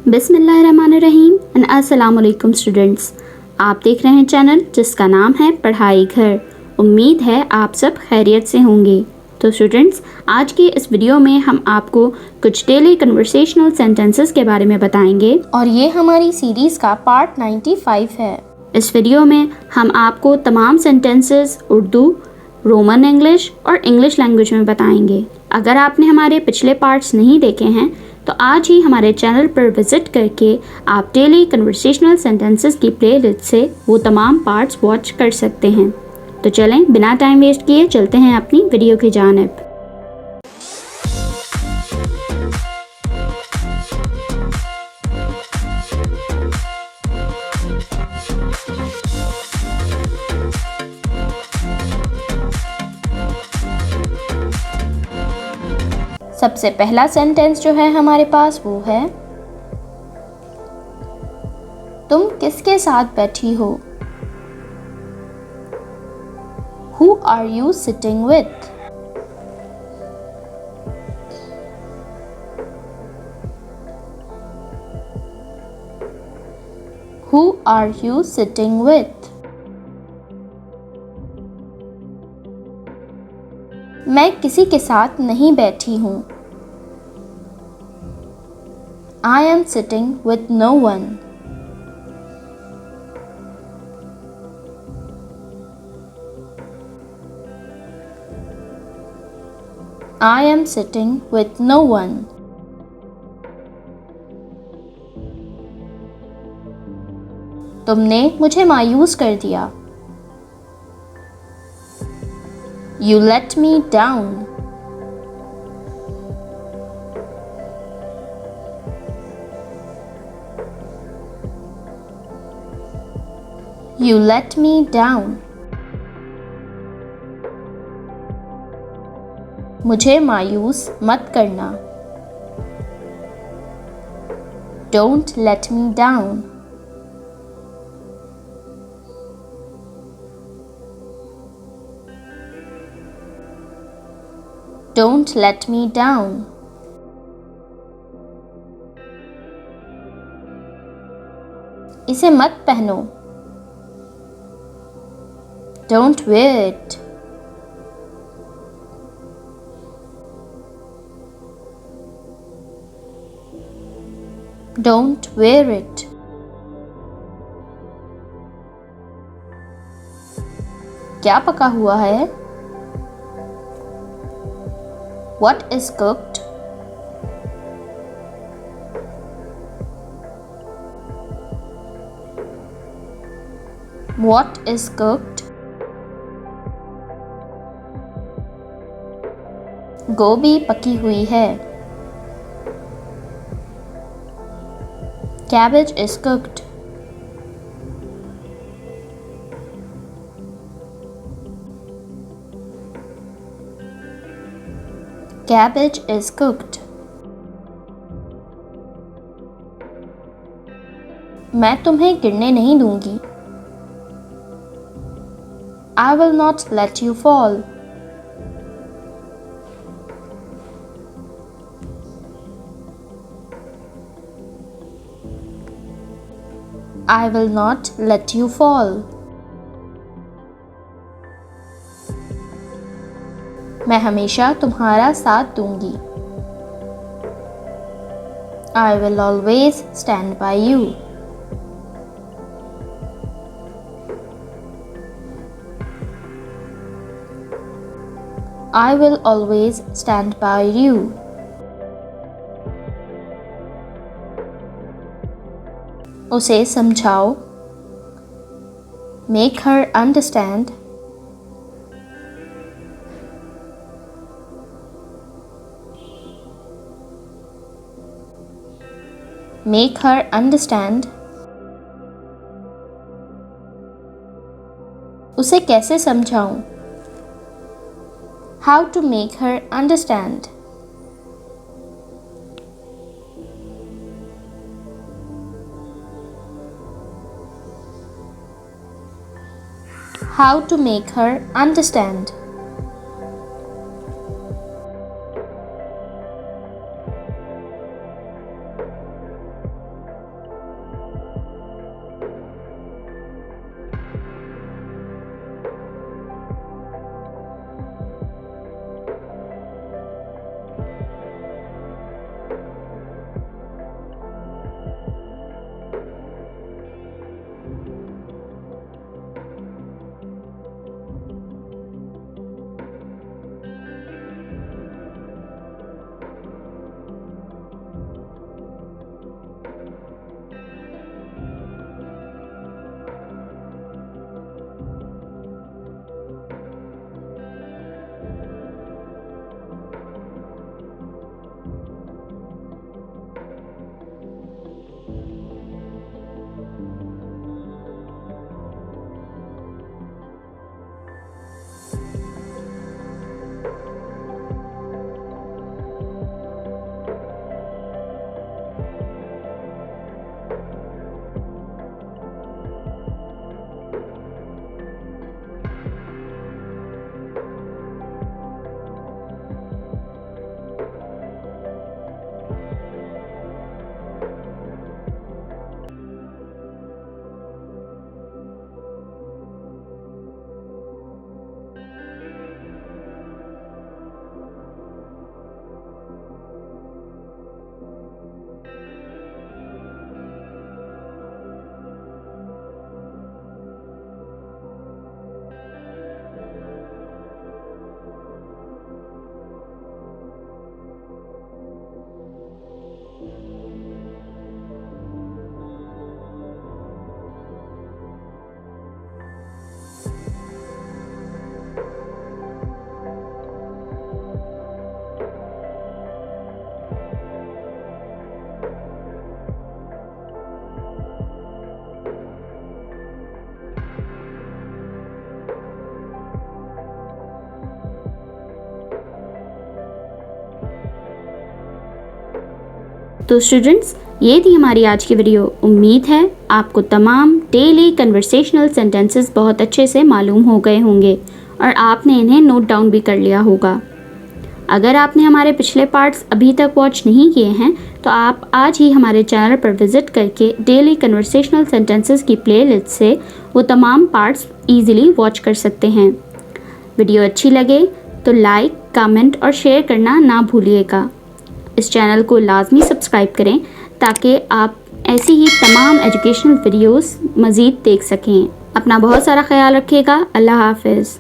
बिस्मिल्लाहिर्रहमानिर्रहीम एंड अस्सलाम वालेकुम स्टूडेंट्स। आप देख रहे हैं चैनल जिसका नाम है पढ़ाई घर। उम्मीद है आप सब खैरियत से होंगे। तो स्टूडेंट्स, आज के इस वीडियो में हम आपको कुछ डेली कन्वर्सेशनल सेंटेंसेस के बारे में बताएंगे और ये हमारी सीरीज़ का पार्ट 95 है। इस वीडियो में हम आपको तमाम सेंटेंसेस उर्दू, रोमन इंग्लिश और इंग्लिश लैंग्वेज में बताएंगे। अगर आपने हमारे पिछले पार्ट्स नहीं देखे हैं तो आज ही हमारे चैनल पर विज़िट करके आप डेली कन्वर्सेशनल सेंटेंसेस की प्लेलिस्ट से वो तमाम पार्ट्स वॉच कर सकते हैं। तो चलें, बिना टाइम वेस्ट किए चलते हैं अपनी वीडियो की जानिब। सबसे पहला सेंटेंस जो है हमारे पास वो है, तुम किसके साथ बैठी हो? Who are you sitting with? Who are you sitting with? मैं किसी के साथ नहीं बैठी हूँ। I am sitting with no one. I am sitting with no one. तुमने मुझे मायूस कर दिया। You let me down. You let me down. मुझे मायूस मत करना। Don't let me down. Don't let me down. इसे मत पहनो। Don't wear it. Don't wear it. क्या पका हुआ है? What is cooked? What is cooked? गोभी पकी हुई है। Cabbage is cooked. Cabbage is cooked. मैं तुम्हें गिरने नहीं दूंगी। I will not let you fall. I will not let you fall. मैं हमेशा तुम्हारा साथ दूंगी। I will always stand by you. I will always stand by you. उसे समझाओ। Make her understand. Make her understand. उसे कैसे समझाऊं? How to make her understand. How to make her understand. तो स्टूडेंट्स, ये थी हमारी आज की वीडियो। उम्मीद है आपको तमाम डेली कन्वर्सेशनल सेंटेंसेस बहुत अच्छे से मालूम हो गए होंगे और आपने इन्हें नोट डाउन भी कर लिया होगा। अगर आपने हमारे पिछले पार्ट्स अभी तक वॉच नहीं किए हैं तो आप आज ही हमारे चैनल पर विज़िट करके डेली कन्वर्सेशनल सेंटेंसेस की प्लेलिस्ट से वो तमाम पार्ट्स ईज़िली वॉच कर सकते हैं। वीडियो अच्छी लगे तो लाइक, कमेंट और शेयर करना ना भूलिएगा। इस चैनल को लाजमी सब्सक्राइब करें ताकि आप ऐसी ही तमाम एजुकेशनल वीडियोस मज़ीद देख सकें। अपना बहुत सारा ख्याल रखिएगा। अल्लाह हाफ़िज़।